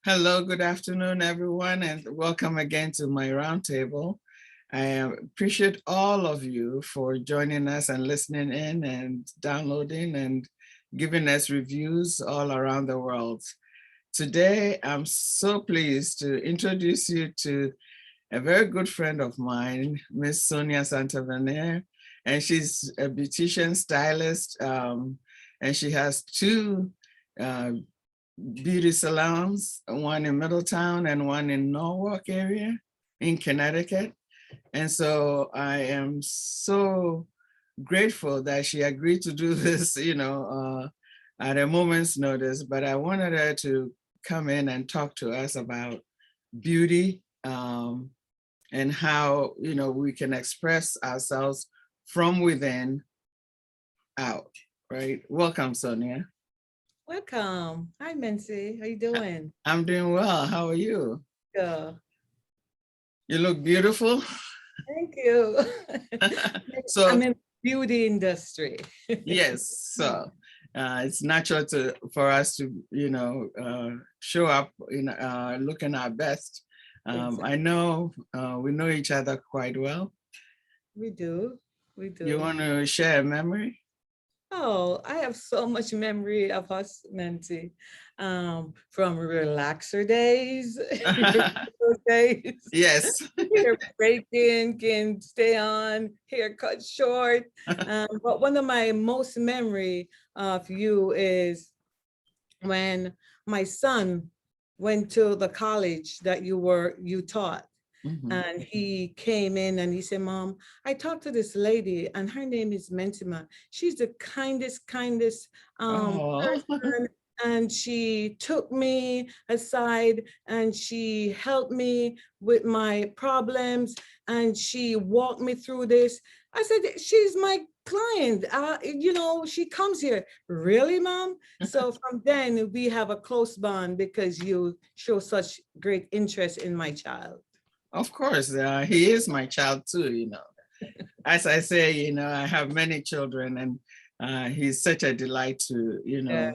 Hello, good afternoon, everyone, and welcome again to my roundtable. I appreciate all of you for joining us and listening in and downloading and giving us reviews all around the world. Today, I'm so pleased to introduce you to a very good friend of mine, Miss Sonia Santavenere, and she's a beautician stylist, and she has two uh, beauty salons, one in Middletown and one in Norwalk area in Connecticut. And so I am so grateful that she agreed to do this, at a moment's notice, but I wanted her to come in and talk to us about beauty and how, we can express ourselves from within out, right? Welcome, Sonia. Welcome. Hi, Mensi. How you doing? I'm doing well. How are you? Yeah. You look beautiful. Thank you. So I'm in the beauty industry. yes, so it's natural for us to, show up in looking our best. Exactly. I know we know each other quite well. We do. We You do. want to share a memory? Oh, I have so much memory of us, Mensi, from relaxer days, those days, Yes. hair breaking, can stay on, hair cut short. But one of my most memory of you is when my son went to the college that you taught, Mhm. and he came in and he said, Mom, I talked to this lady and her name is Mensimah. She's the kindest Oh, person. And she took me aside and she helped me with my problems and she walked me through this. I said, she's my client. She comes here. Really, Mom? So from then we have a close bond because you show such great interest in my child. of course, he is my child too, As I say, I have many children and he's such a delight to, Yeah.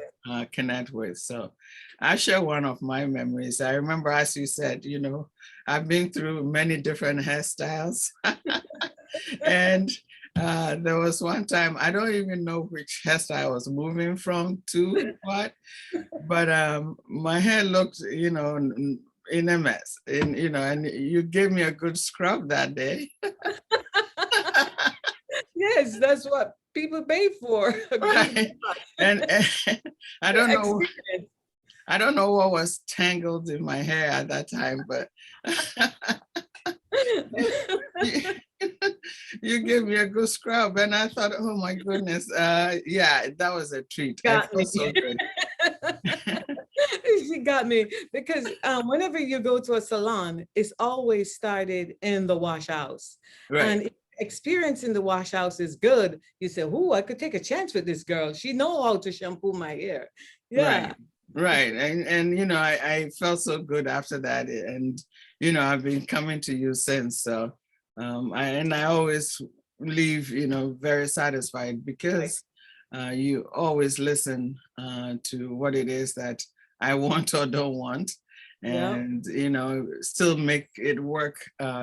connect with. So I share one of my memories. I remember, as you said, I've been through many different hairstyles. And there was one time, I don't even know which hairstyle I was moving from to what, but my hair looked, in a mess. And you gave me a good scrub that day. Yes, that's what people pay for. A good Right. And I don't know, experience. I don't know what was tangled in my hair at that time, but you, you gave me a good scrub. And I thought, oh my goodness, yeah, that was a treat. I Got me. felt so good. She got me because whenever you go to a salon, it's always started in the wash house. Right. And if experience in the wash house is good, you say, "Oh, I could take a chance with this girl. She know how to shampoo my hair." Right. Yeah. Right. And I felt so good after that. And, I've been coming to you since. So I always leave, very satisfied because you always listen to what it is that I want or don't want. Yeah. And, still make it work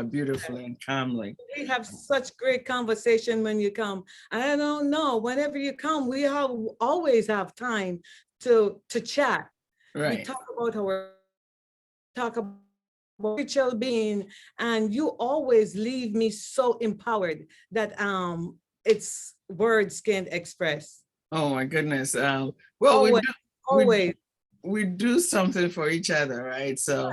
beautifully and calmly. We have such great conversation when you come. I don't know, whenever you come, we have always have time to chat. We Right. talk about our talk about spiritual being, and you always leave me so empowered that it's words can't express. Oh my goodness. Well, Always, we always. we do something for each other, right? So,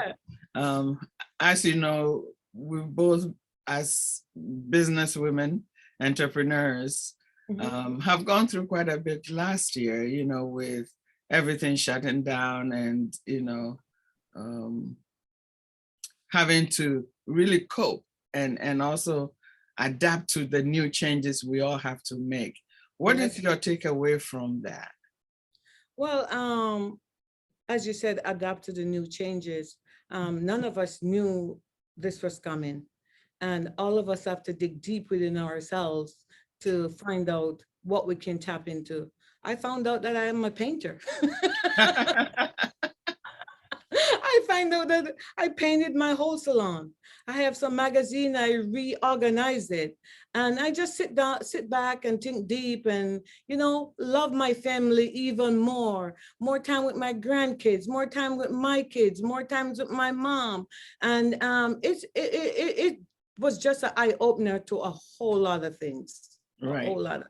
um, as you know, we both, as business women, entrepreneurs, Mhm. have gone through quite a bit last year, with everything shutting down and, um, having to really cope and also adapt to the new changes we all have to make. What is Yes. your takeaway from that? Well, as you said, adapt to the new changes. None of us knew this was coming. And all of us have to dig deep within ourselves to find out what we can tap into. I found out that I am a painter. I find out that I painted my whole salon. I have some magazine, I reorganized it. And I just sit back and think deep and, love my family even more time with my grandkids, more time with my kids, more times with my mom. And it was just an eye opener to a whole lot of things, a Right. whole lot of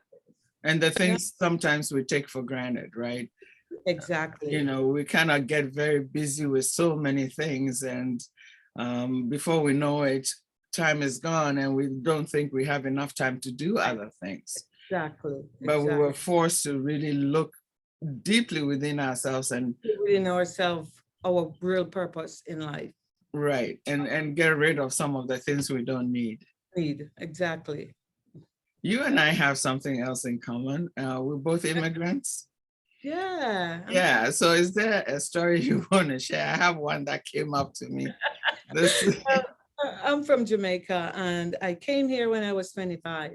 And the yeah, things sometimes we take for granted, right? exactly. We kind of get very busy with so many things, and before we know it, time is gone and we don't think we have enough time to do other things. Exactly. But we were forced to really look deeply within ourselves and Within ourselves, our real purpose in life. right, and get rid of some of the things we don't need. Exactly. You and I have something else in common. We're both immigrants. Yeah. Yeah. So is there a story you want to share? I have one that came up to me. This. I'm from Jamaica and I came here when I was 25.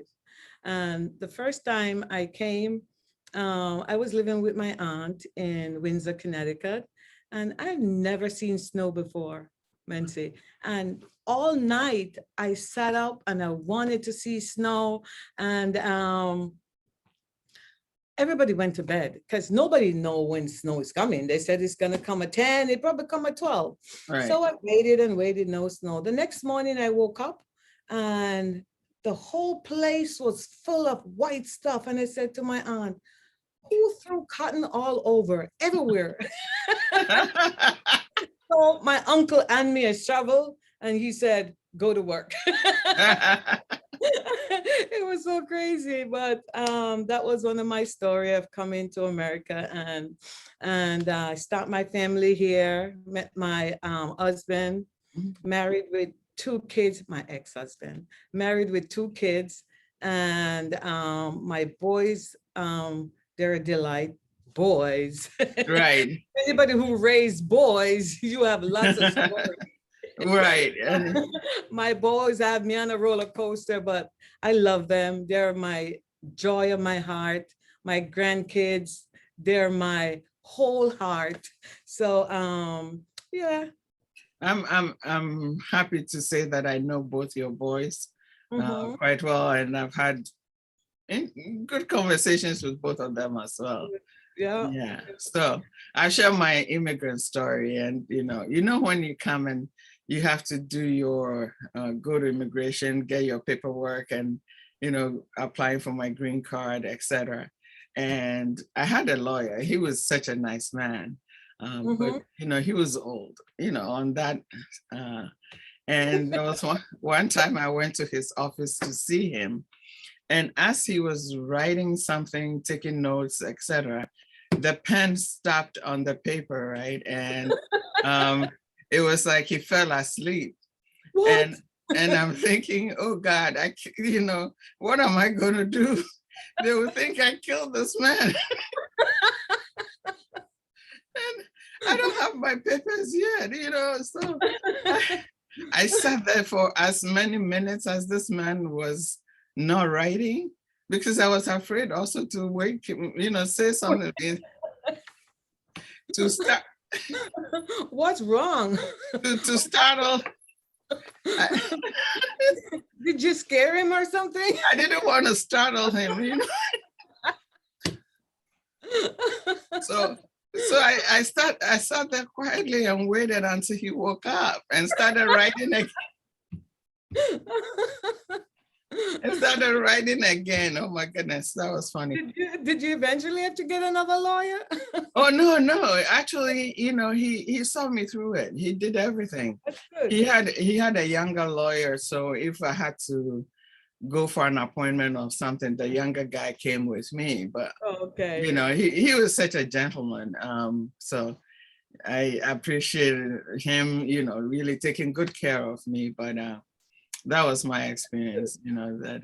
And the first time I came, I was living with my aunt in Windsor, Connecticut, and I've never seen snow before, Mensi. And all night I sat up and I wanted to see snow. And everybody went to bed because nobody know when snow is coming. They said it's gonna come at 10, it probably come at 12. Right. So I waited and waited, no snow. The next morning I woke up and the whole place was full of white stuff. And I said to my aunt, who threw cotton all over, everywhere? So my uncle handed me a shovel and he said, go to work. It was so crazy, but that was one of my story of coming to America and I start my family here, met my husband, married with 2 kids, my ex-husband, married with 2 kids, and my boys, they're a delight. Boys. Right. Anybody who raised boys, you have lots of stories. Right. My boys have me on a roller coaster, but I love them. They're my joy of my heart. My grandkids, they're my whole heart. So yeah. I'm happy to say that I know both your boys quite well, and I've had good conversations with both of them as well. Yeah. So I share my immigrant story, and when you come and you have to do your go to immigration, get your paperwork, and applying for my green card, etc. And I had a lawyer. He was such a nice man, but he was old. On that. And there was one time I went to his office to see him. And as he was writing something, taking notes, etc., the pen stopped on the paper, right? And it was like he fell asleep. What? And I'm thinking, oh God, what am I going to do? They will think I killed this man. And I don't have my papers yet, so I sat there for as many minutes as this man was not writing, because I was afraid also to wake him, say something to start. What's wrong? To startle. Did you scare him or something? I didn't want to startle him, So I sat there quietly and waited until he woke up and started writing again. And started writing again. Oh my goodness, that was funny. Did you eventually have to get another lawyer? Oh no. Actually, he saw me through it. He did everything. That's good. He had a younger lawyer, so if I had to go for an appointment or something, the younger guy came with me. But okay. he was such a gentleman. So I appreciated him, really taking good care of me. But that was my experience, that.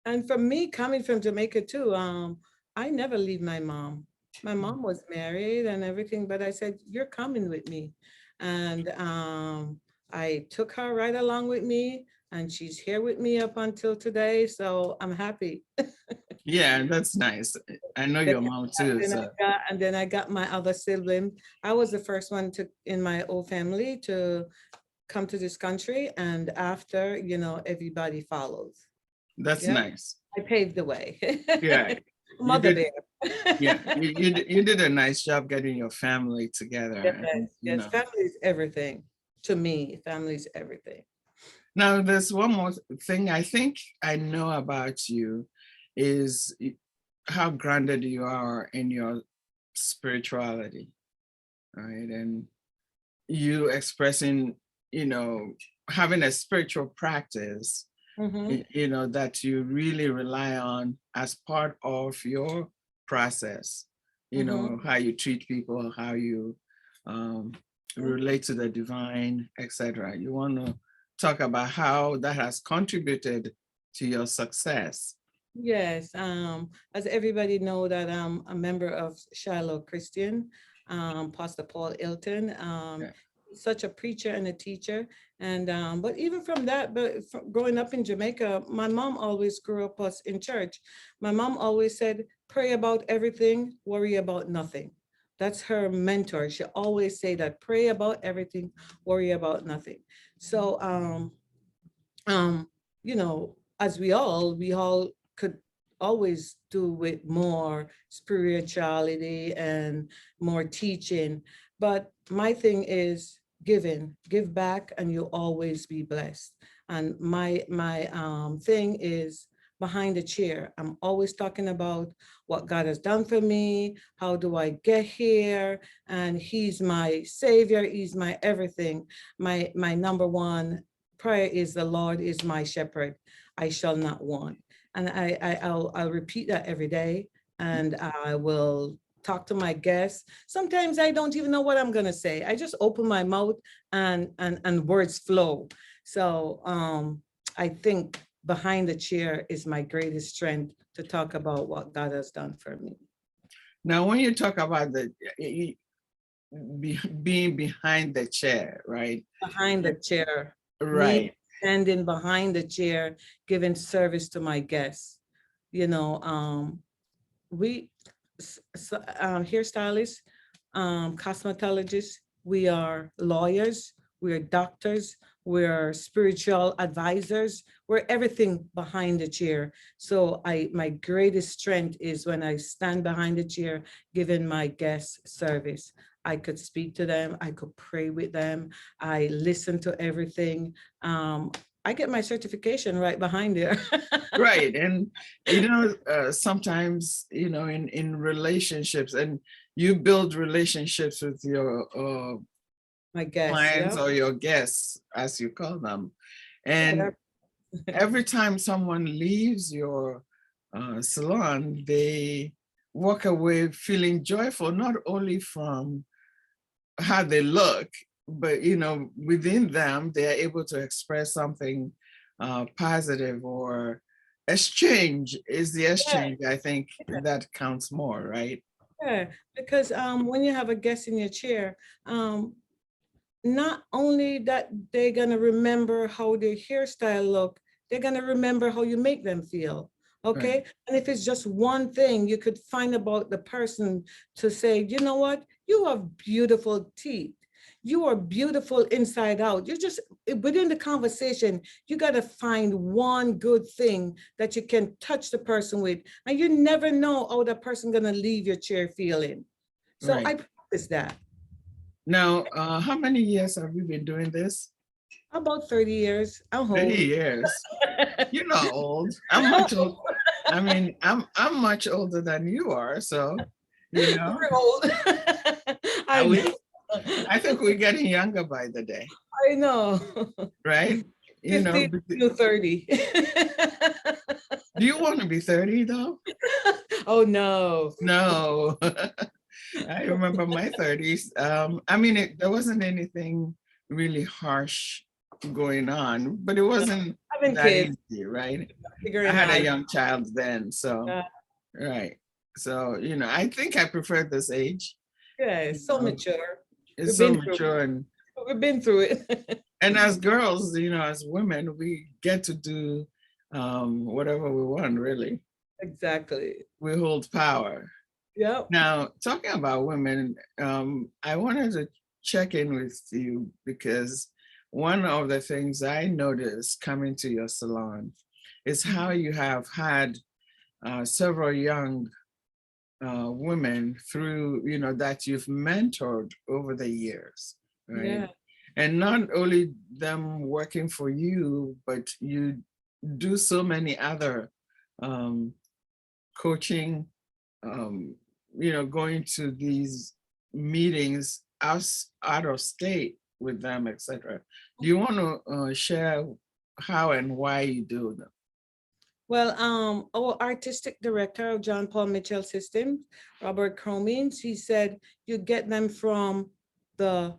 And for me, coming from Jamaica too, I never leave my mom. My mom was married and everything, but I said, you're coming with me. And I took her right along with me. and she's here with me up until today. So I'm happy. Yeah, that's nice. I know Then, your mom too, so then I got my other sibling. I was the first one to in my old family to come to this country, and after, everybody follows. that's Yeah, nice. I paved the way. Yeah, you Mother did. bear. Yeah, you did a nice job getting your family together, Yes, and yes, family is everything to me. Family is everything. Now, there's one more thing I think I know about you is how grounded you are in your spirituality, right? And you expressing, having a spiritual practice, Mhm, that you really rely on as part of your process, mhm. how you treat people, how you um, relate to the divine, etc. You want to talk about how that has contributed to your success. Yes, as everybody know that I'm a member of Shiloh Christian, Pastor Paul Ilton. Yeah. Such a preacher and a teacher. And but even from that, but growing up in Jamaica, my mom always grew up us in church. My mom always said, pray about everything, worry about nothing. That's her mentor. She always say that, pray about everything, worry about nothing. So um, as we all could always do with more spirituality and more teaching. But my thing is giving, give back, and you'll always be blessed. And my thing is behind the chair. I'm always talking about what God has done for me. How do I get here? And He's my savior. He's my everything. My number one prayer is, the Lord is my shepherd, I shall not want. And I'll repeat that every day, and I will talk to my guests. Sometimes I don't even know what I'm gonna say. I just open my mouth, and words flow. So I think behind the chair is my greatest strength to talk about what God has done for me. Now, when you talk about being behind the chair, right? Behind the chair, me Right. standing behind the chair, giving service to my guests. You know, we hairstylists, cosmetologists, we are lawyers, we're doctors, we're spiritual advisors, we're everything behind the chair. So my greatest strength is when I stand behind the chair giving my guests service. I could speak to them, I could pray with them, I listen to everything. I get my certification right behind there. Right. And sometimes in relationships, and you build relationships with your My guests, clients yeah. or your guests, as you call them, Yeah, and every time someone leaves your salon, they walk away feeling joyful, not only from how they look, but within them, they are able to express something positive, or exchange is the yeah, exchange. I think that counts more, right? yeah. Because when you have a guest in your chair, not only that they're gonna remember how their hairstyle look, they're gonna remember how you make them feel. Right. Okay. And if it's just one thing you could find about the person to say, you know what, you have beautiful teeth. You are beautiful inside out. You just within the conversation, you got to find one good thing that you can touch the person with. And you never know how that person gonna leave your chair feeling. So I Right. practice that. Now, how many years have you been doing this? About 30 years. I'm 30 old. years. You're not old. I'm much old. I mean, I'm much older than you are. So, you know, We're old. I I we know. I think we're getting younger by the day, I know. right? 50 to 30. Do you want to be 30 though? Oh no. No. I remember my 30s. I mean, there wasn't anything really harsh going on, but it wasn't Having that kids, easy, right? I figuring had a life. young child then, so right. So, I think I prefer this age. Yeah, You it's so know, mature. it's We've so been through mature, and We've been through it. And as girls, as women, we get to do whatever we want, really. Exactly. We hold power. Yep. Now, talking about women, I wanted to check in with you because one of the things I noticed coming to your salon is how you have had several young women through, that you've mentored over the years, right? Yeah. And not only them working for you, but you do so many other um, coaching, um, going to these meetings out of state with them, etc. Do you want to share how and why you do them? Well, our artistic director of John Paul Mitchell Systems, Robert Cromings, he said you get them from the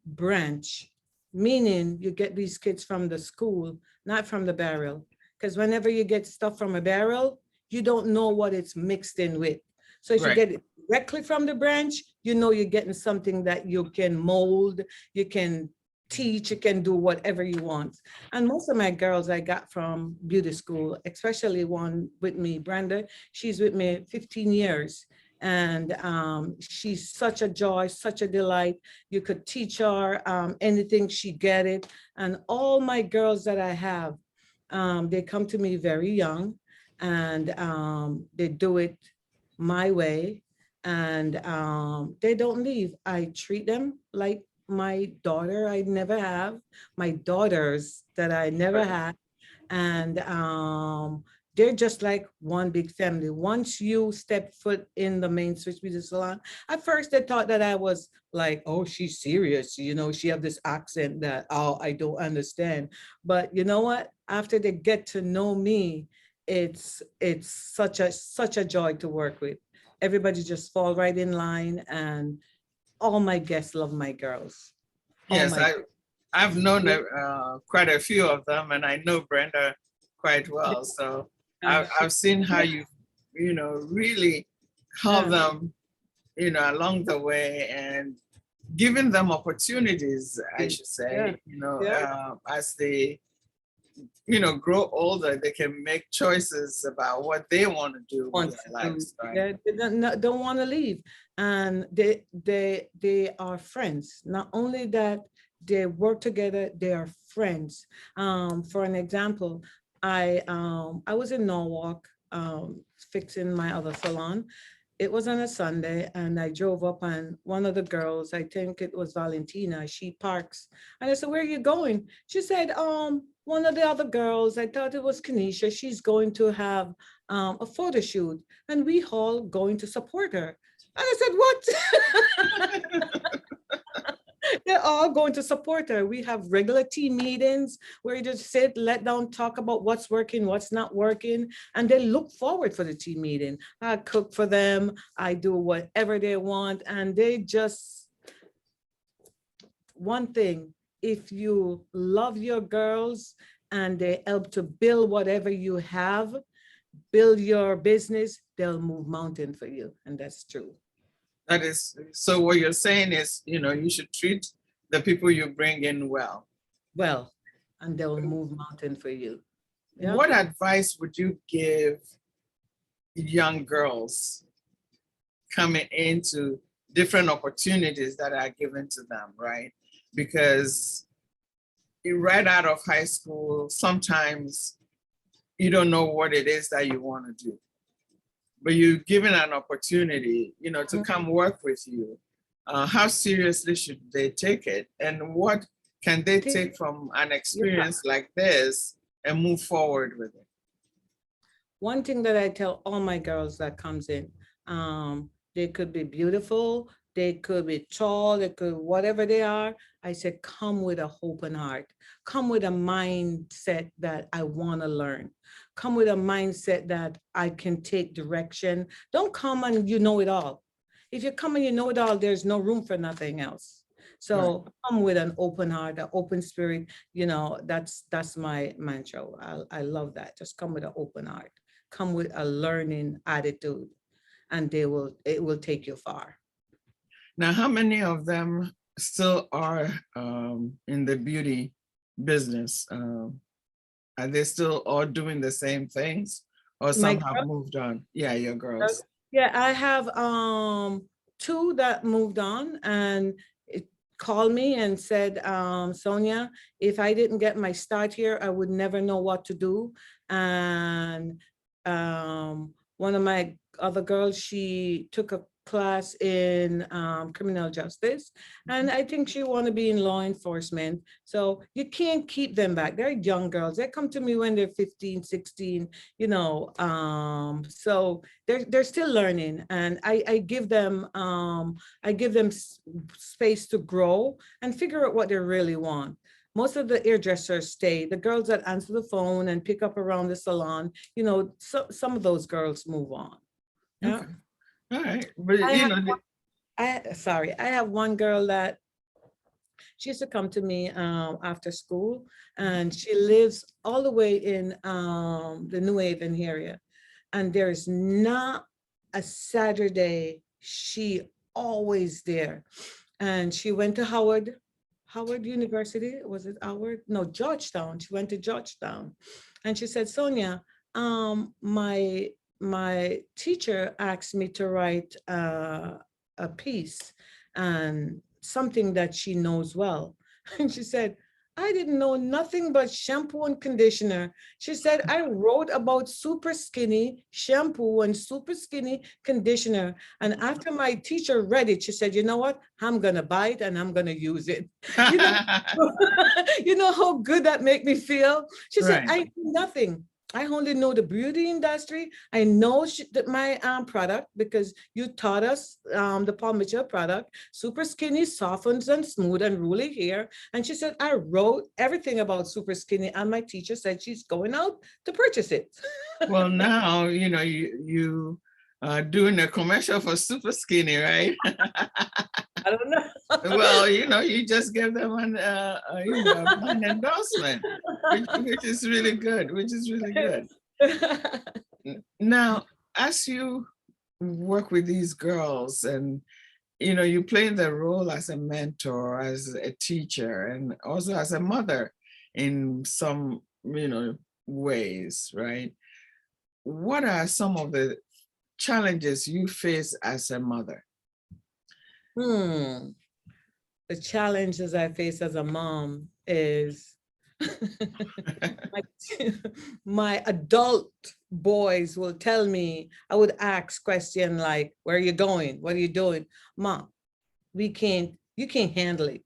branch, meaning you get these kids from the school, not from the barrel. Because whenever you get stuff from a barrel, you don't know what it's mixed in with. So if you Right. get it directly from the branch, you know you're getting something that you can mold, you can teach, you can do whatever you want. And most of my girls I got from beauty school, especially one with me, Brenda. She's with me 15 years. And she's such a joy, such a delight. You could teach her anything, she get it. And all my girls that I have, they come to me very young, and they do it my way, and they don't leave. I treat them like my daughter I never have, my daughters that I never Right. had, and they're just like one big family. Once you step foot in the main Switch Beauty Salon, at first they thought that I was like, oh, she's serious. She have this accent that, oh, I don't understand. But you know what? After they get to know me, it's such a joy to work with. Everybody just fall right in line, and all my guests love my girls. All Yes, my I've known quite a few of them, and I know Brenda quite well. So she, I've seen how you, really help yeah, them, along the way and giving them opportunities, I should yeah, say, yeah. as they, grow older, they can make choices about what they want to do with Want their to do. lives, right? Yeah, they don't want to leave, and they are friends. Not only that, they work together. They are friends. For an example, I was in Norwalk fixing my other salon. It was on a Sunday, and I drove up, and one of the girls, I think it was Valentina, she parks. And I said, where are you going? She said, one of the other girls, I thought it was Kenesha, she's going to have a photo shoot, and we all going to support her. And I said, what? They're all going to support her. We have regular team meetings where you just sit, let down, talk about what's working, what's not working, and they look forward for the team meeting. I cook for them, I do whatever they want, and they just, one thing, if you love your girls and they help to build whatever you have, build your business, they'll move mountain for you, and that's true. That is, so what you're saying is, you should treat the people you bring in well. Well, and they'll move mountain for you. Yeah. What advice would you give young girls coming into different opportunities that are given to them, right? Because right out of high school, sometimes you don't know what it is that you want to do, but you're given an opportunity, to come work with you. How seriously should they take it? And what can they Take, take from an yeah. experience like this and move forward with it? One thing that I tell all my girls that comes in, they could be beautiful, they could be tall, they could whatever they are. I said, come with a open heart. Come with a mindset that I want to learn. Come with a mindset that I can take direction. Don't come and you know it all. If you come and you know it all, there's no room for nothing else. Right. So come with an open heart, an open spirit. That's my mantra. I love that. Just come with an open heart. Come with a learning attitude, and it will take you far. Now, how many of them still are in the beauty business? Are they still all doing the same things, or My some have moved on? Yeah, your girls, girls. yeah, I have two that moved on and it called me and said, Sonia, if I didn't get my start here, I would never know what to do. And one of my other girls, she took a class in criminal justice, and I think she want to be in law enforcement. So you can't keep them back. They're young girls. They come to me when they're 15, 16, you know. So they're still learning, and I give them space to grow and figure out what they really want. Most of the hairdressers stay. The girls that answer the phone and pick up around the salon, you know, some of those girls move on. Yeah. Okay. All right. But I you have know, I have one girl that she used to come to me after school, and she lives all the way in the New Haven area. And there's not a Saturday she always there. And she went to Howard University. Was it Howard? No, Georgetown. She went to Georgetown. And she said, Sonia, my teacher asked me to write a piece and something that she knows well. And she said, I didn't know nothing but shampoo and conditioner. She said, I wrote about super skinny shampoo and super skinny conditioner. And after my teacher read it, she said, you know what? I'm going to buy it and I'm going to use it. You know, you know how good that make me feel? She said, right. I knew nothing. I only know the beauty industry. I know that my product, because you taught us the Paul Mitchell product, super skinny, softens and smooth and ruly hair. And she said, I wrote everything about super skinny, and my teacher said she's going out to purchase it. Well, now you know you doing a commercial for Super Skinny, right? I don't know. Well, you know, you just give them an endorsement, which is really good. Which is really good. Now, as you work with these girls, and you know, you play the role as a mentor, as a teacher, and also as a mother in some, you know, ways, right? What are some of the challenges you face as a mother? The challenges I face as a mom is my, my adult boys will tell me, I would ask question like, where are you going? What are you doing? Mom, you can't handle it.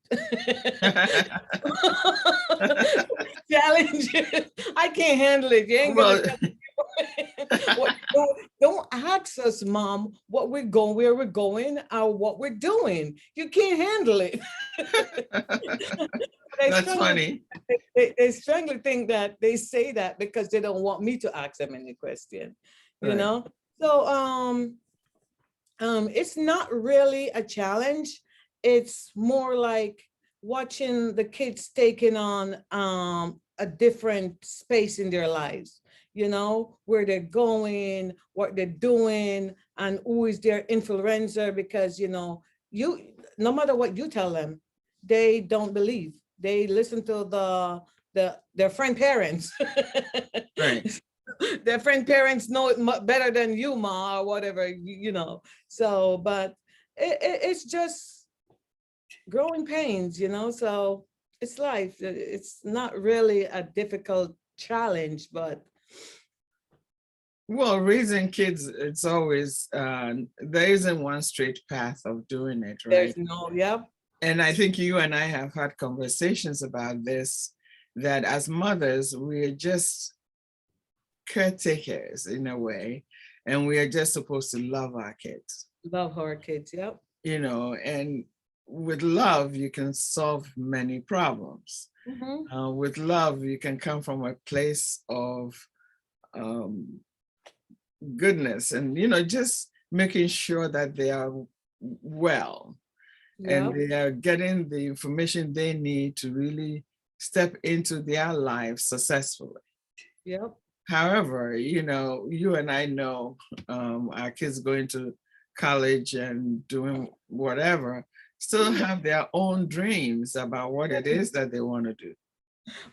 Challenges. I can't handle it. You ain't gonna Well, tell me. Don't ask us, Mom, what we're going, where we're going, or what we're doing. You can't handle it. that's funny. They strongly think that they say that because they don't want me to ask them any question, you Right. know? So it's not really a challenge. It's more like watching the kids taking on a different space in their lives, you know, where they're going, what they're doing, and who is their influencer, because, you know, no matter what you tell them, they don't believe. They listen to their friend parents. Right. Their friend parents know it better than you, ma, or whatever, you know. So, but it's just growing pains, you know. So it's life. It's not really a difficult challenge, but Well, raising kids, it's always there isn't one straight path of doing it, right? there's no, yep. And I think you and I have had conversations about this, that as mothers, we're just caretakers in a way, and we are just supposed to love our kids, Love our kids, yep. you know, and with love, you can solve many problems. Mm-hmm. With love, you can come from a place of um, goodness and, you know, just making sure that they are well and Yep. they are getting the information they need to really step into their lives successfully. Yep. However, you know, you and I know our kids going to college and doing whatever still have their own dreams about what it is that they want to do.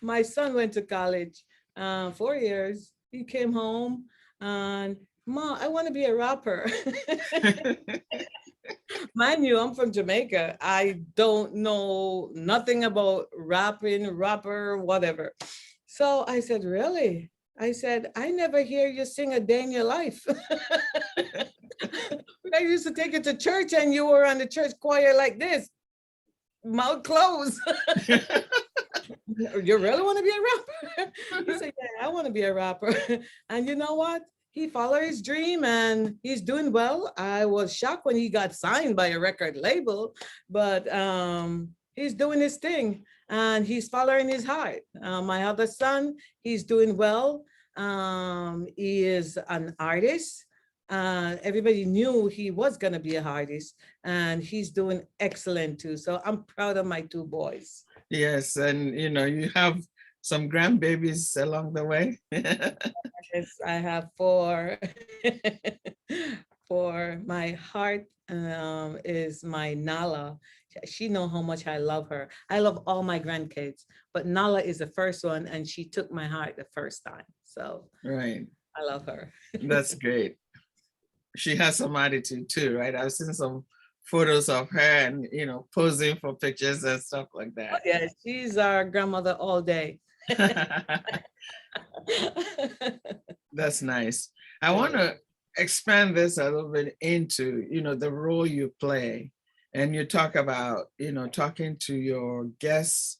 My son went to college 4 years. He came home and, Mom, I want to be a rapper. Mind you, I'm from Jamaica. I don't know nothing about rapping, rapper, whatever. So I said, really? I said, I never hear you sing a day in your life. I used to take you to church and you were on the church choir like this, mouth closed. You really want to be a rapper? He said, yeah, I want to be a rapper. And you know what? He followed his dream and he's doing well. I was shocked when he got signed by a record label, but he's doing his thing and he's following his heart. My other son, he's doing well. He is an artist. Everybody knew he was going to be an artist and he's doing excellent too. So I'm proud of my two boys. Yes, and you have some grandbabies along the way. Yes, I have four. For my heart is my Nala. She know how much I love her. I love all my grandkids, but Nala is the first one, and she took my heart the first time. So Right. I love her. That's great. She has some attitude too, right? I've seen some photos of her and posing for pictures and stuff like that. Yeah, she's our grandmother all day. That's nice. I want to expand this a little bit into, the role you play. And you talk about, talking to your guests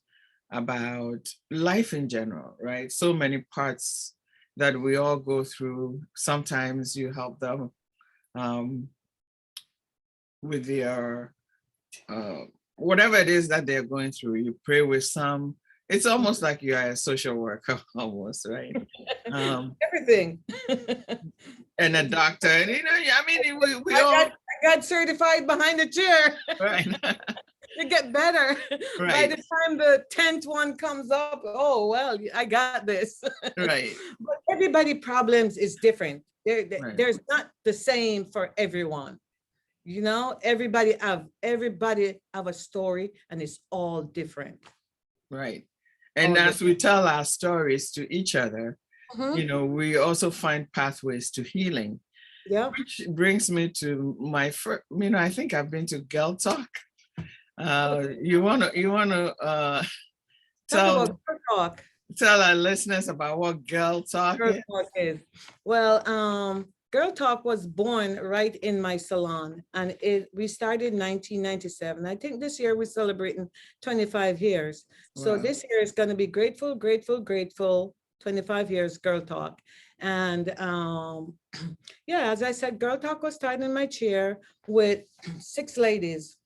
about life in general, right? So many parts that we all go through. Sometimes you help them with their whatever it is that they're going through. You pray with some. It's almost like you are a social worker, almost, right? Everything. And a doctor, and I mean, we all I got certified behind the chair. right. You get better. Right. By the time the 10th one comes up, oh, well, I got this. Right. But everybody problems is different. Right. There's not the same for everyone. Everybody have a story and it's all different. Right. And as we tell our stories to each other, we also find pathways to healing. Yeah. Which brings me to my first, I think I've been to Girl Talk. You wanna tell our listeners about what Girl Talk is? Well, Girl Talk was born right in my salon, and we started in 1997. I think this year we're celebrating 25 years. So this year is going to be grateful, 25 years Girl Talk. And yeah, as I said, Girl Talk was started in my chair with 6 ladies.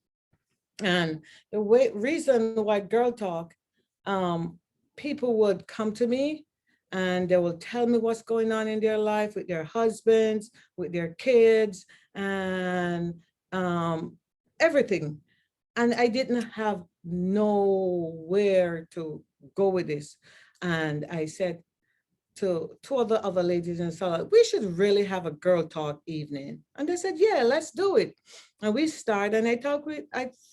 And the reason why Girl Talk, people would come to me and they will tell me what's going on in their life with their husbands, with their kids, and everything. And I didn't have nowhere to go with this. And I said to two other ladies in Salad, we should really have a Girl Talk evening. And they said, yeah, let's do it. And we started, and I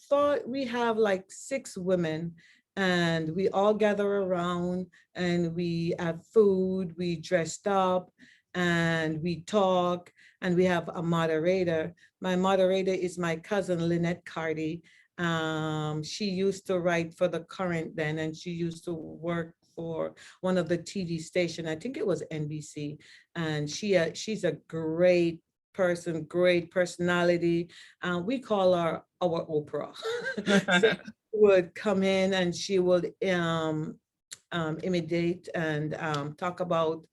thought we have like 6 women, and we all gather around and we have food, we dressed up and we talk, and we have a moderator. My moderator is my cousin, Lynette Cardi. She used to write for The Current then, and she used to work for one of the TV station. I think it was NBC. And she's a great person, great personality. We call her our Oprah. So she would come in and she would imitate and talk about,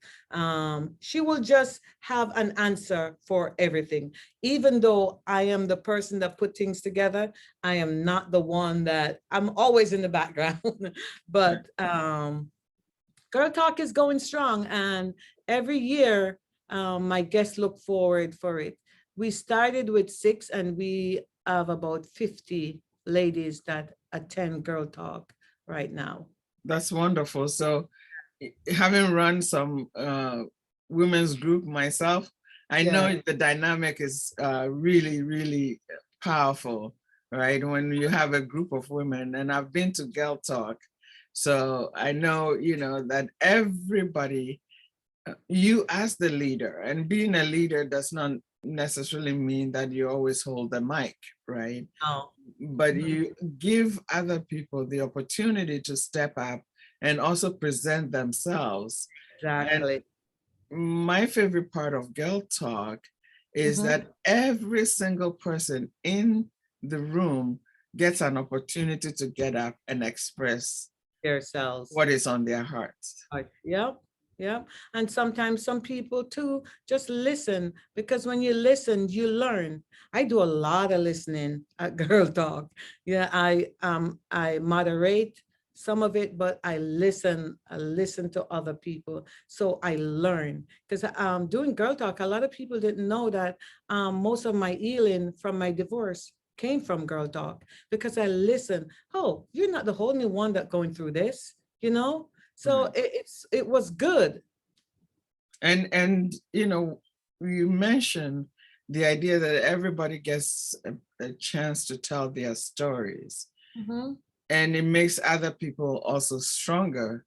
she will just have an answer for everything. Even though I am the person that put things together, I am not the one that, I'm always in the background. But Girl Talk is going strong, and every year my guests look forward for it. We started with 6 and we have about 50 ladies that attend Girl Talk right now. That's wonderful. So having run some women's group myself, I know the dynamic is really, really powerful, right? When you have a group of women, and I've been to Girl Talk, So I know, that everybody, you as the leader, and being a leader does not necessarily mean that you always hold the mic, right? Oh, But you give other people the opportunity to step up and also present themselves. And exactly. my favorite part of Girl Talk is Mhm. that every single person in the room gets an opportunity to get up and express Yourselves. what is on their hearts. Right. Yep. Yep. And sometimes some people too just listen, because when you listen, you learn. I do a lot of listening at Girl Talk. Yeah, I moderate some of it, but I listen to other people. So I learn. Because doing Girl Talk, a lot of people didn't know that most of my healing from my divorce came from Girl Talk, because I listen. Oh, you're not the only one that going through this, you know? So Right. it was good. And you mentioned the idea that everybody gets a chance to tell their stories, Mm-hmm. and it makes other people also stronger,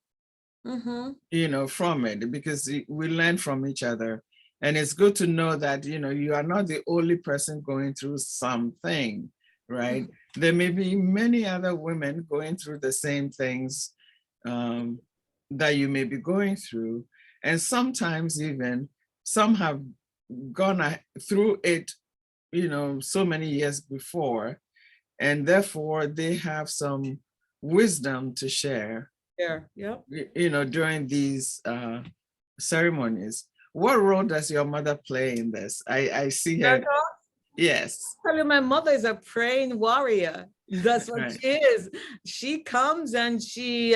Mm-hmm. from it, because we learn from each other. And it's good to know that, you are not the only person going through something, right? There may be many other women going through the same things, um, that you may be going through. And sometimes even some have gone through it, so many years before, and therefore they have some wisdom to share, There. Yep. during these ceremonies. What role does your mother play in this? I see Girl her. Talk. Yes. Tell you, my mother is a praying warrior. That's what Right. she is. She comes and she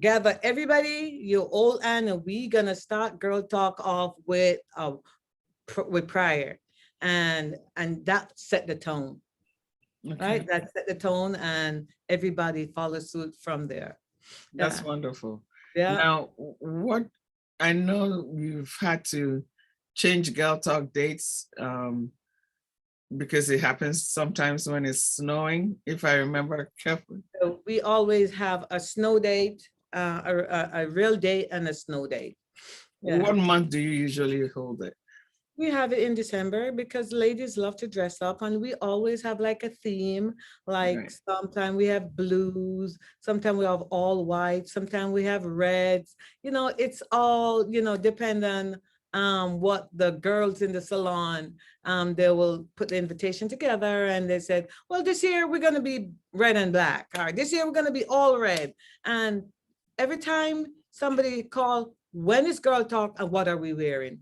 gather everybody, you old and we gonna start Girl Talk off with prayer, and that set the tone. Okay. Right, that set the tone, and everybody follows suit from there. That's Yeah. wonderful. Yeah. Now, what I know you've had to change Girl Talk dates, because it happens sometimes when it's snowing, if I remember carefully. So we always have a snow date, a real date, and a snow date. Yeah. What month do you usually hold it? We have it in December because ladies love to dress up, and we always have like a theme. Like Right. sometimes we have blues, sometimes we have all white, sometimes we have reds. It's all, depend on what the girls in the salon, they will put the invitation together and they said, well, this year we're gonna be red and black, or this year we're gonna be all red. And every time somebody call, when is Girl Talk and what are we wearing?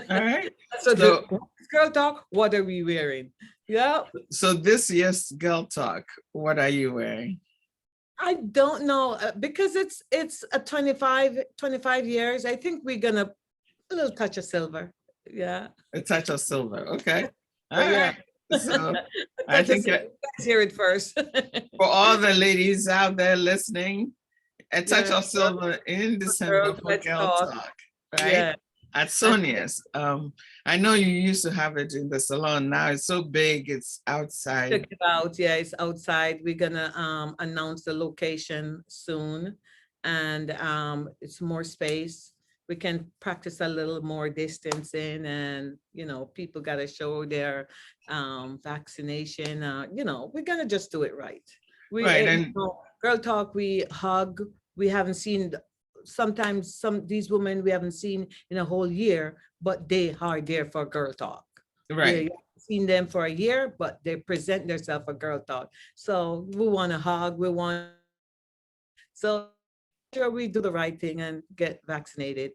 All right. So the So Girl Talk, what are we wearing? Yeah. so this year's Girl Talk, what are you wearing? I don't know, because it's a 25 years. I think we're gonna a little touch of silver. Yeah. A touch of silver. Okay. All But yeah, right. So a I touch of think silver. Let's hear it first. for all the ladies out there listening, a touch Yeah. of silver in December Girls, for let's Girl talk. Talk, right? Yeah. At And Sonia's. I know you used to have it in the salon. Now it's so big, it's outside. check it out. Yeah, it's outside. We're gonna announce the location soon, and it's more space. We can practice a little more distancing, and people gotta show their vaccination. We're gonna just do it right. Right. And Girl Talk, we hug. We haven't seen sometimes these women we haven't seen in a whole year, but they are there for Girl Talk. Yeah, right. seen them for a year, but they present themselves a Girl Talk. So we want to hug, we want so sure we do the right thing and get vaccinated.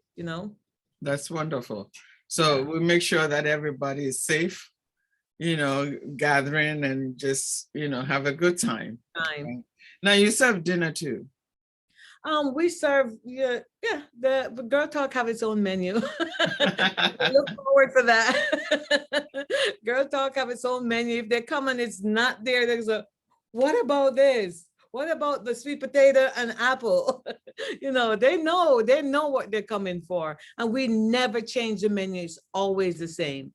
That's wonderful. So Yeah. we make sure that everybody is safe, gathering and just, have a good time. Time. Right? Now you serve dinner too. We serve, yeah, the Girl Talk have its own menu. Look forward for that. Girl Talk have its own menu. If they come and it's not there, there's what about this? What about the sweet potato and apple? They know what they're coming for. And we never change the menu. It's always the same.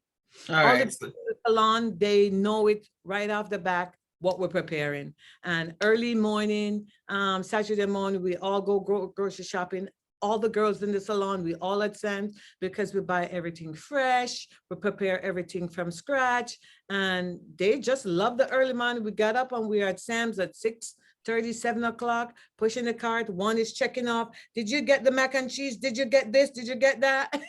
All All the right. people in the salon, they know it right off the back. what we're preparing. And early morning, Saturday morning, we all go grocery shopping. All the girls in the salon, we all at Sam's because we buy everything fresh. We prepare everything from scratch. And they just love the early morning. We got up and we are at Sam's at 6:30, 7 o'clock, pushing the cart. One is checking off. Did you get the mac and cheese? Did you get this? Did you get that?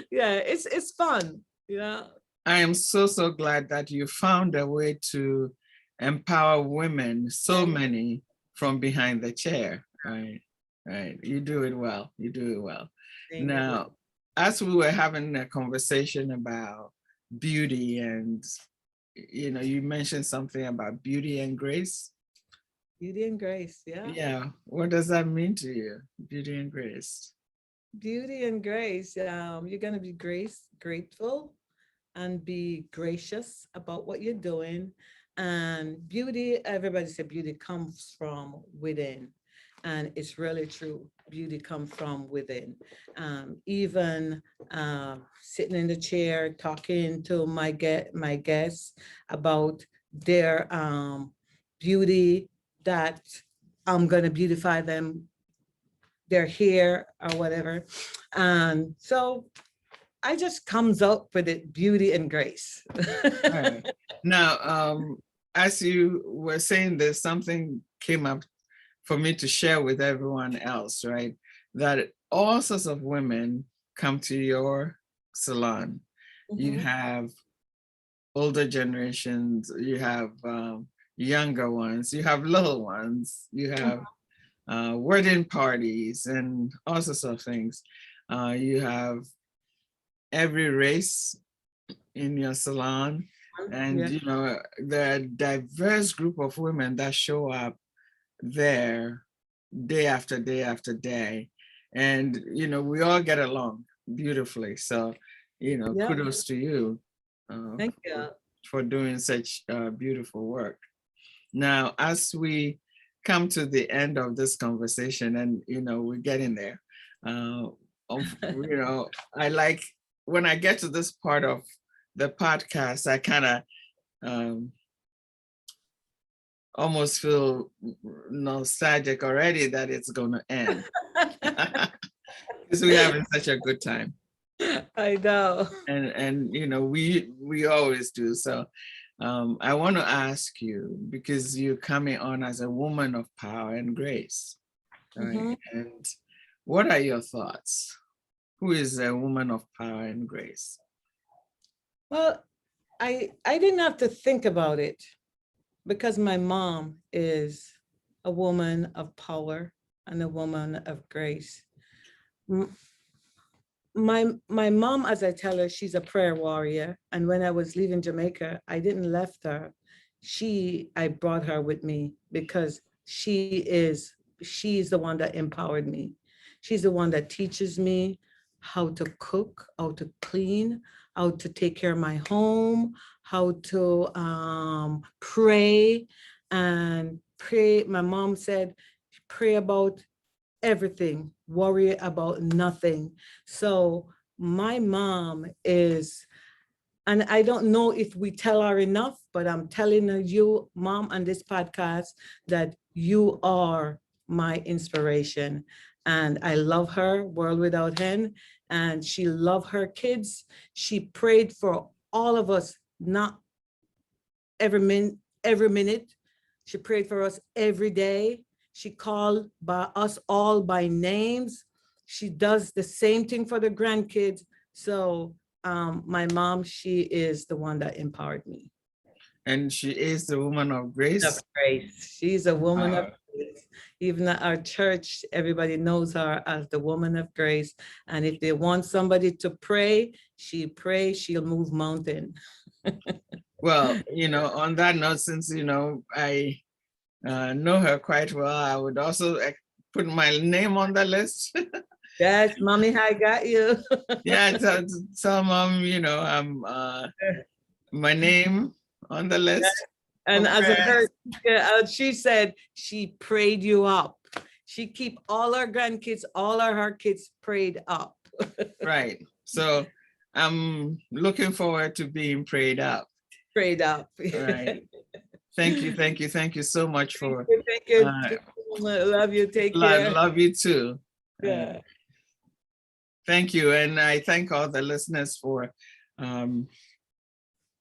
Yeah, it's fun. Yeah. I am so glad that you found a way to empower women, so many from behind the chair. Right, right. You do it well. You do it well. Now, as we were having a conversation about beauty, and you mentioned something about beauty and grace. Beauty and grace, yeah. Yeah. What does that mean to you? Beauty and grace. Beauty and grace. You're gonna be grateful, and be gracious about what you're doing. And beauty, everybody said beauty comes from within. And it's really true. Beauty comes from within. Even sitting in the chair, talking to my guests about their beauty, that I'm gonna beautify them, their hair or whatever. And so I just comes up with it, beauty and grace. Right. Now, as you were saying this, something came up for me to share with everyone else, right? That all sorts of women come to your salon. You have older generations, you have younger ones, you have little ones, you have wedding parties and all sorts of things. You have every race in your salon, and the diverse group of women that show up there day after day after day, and we all get along beautifully. So kudos to you. Thank you. For doing such beautiful work. Now, as we come to the end of this conversation, and we're getting there, I like when I get to this part of the podcast, I kind of almost feel nostalgic already that it's going to end because we're having such a good time. I know. And we always do. So I want to ask you, because you're coming on as a woman of power and grace, right? And what are your thoughts? Who is a woman of power and grace? Well, I didn't have to think about it, because my mom is a woman of power and a woman of grace. My mom, as I tell her, she's a prayer warrior. And when I was leaving Jamaica, I didn't left her. I brought her with me because she's the one that empowered me. She's the one that teaches me how to cook, how to clean, how to take care of my home, how to pray and pray. My mom said, pray about everything, worry about nothing. So my mom is, and I don't know if we tell her enough, but I'm telling you, Mom, on this podcast, that you are my inspiration. And I love her, world without end. And she loved her kids. She prayed for all of us, not every minute. She prayed for us every day. She called by us all by names. She does the same thing for the grandkids. So my mom, she is the one that empowered me. And she is the woman of grace? Of grace. She's a woman of grace. Even at our church, everybody knows her as the woman of grace. And if they want somebody to pray, she prays, she'll move mountain. Well, on that note, since, I know her quite well, I would also put my name on the list. Yes, Mommy, I got you. Yeah, tell Mom, I'm my name on the list. And as a her, she said she prayed you up. She keep all our grandkids, all her kids prayed up. Right. So I'm looking forward to being prayed up. Prayed up. Right. Thank you, thank you, thank you so much for. Thank you. Uh, Love you. Take care. love you too. Yeah. Thank you, and I thank all the listeners for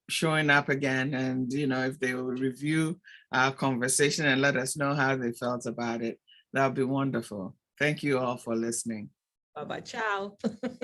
showing up again. And if they will review our conversation and let us know how they felt about it, that would be wonderful. Thank you all for listening. Bye bye. Ciao.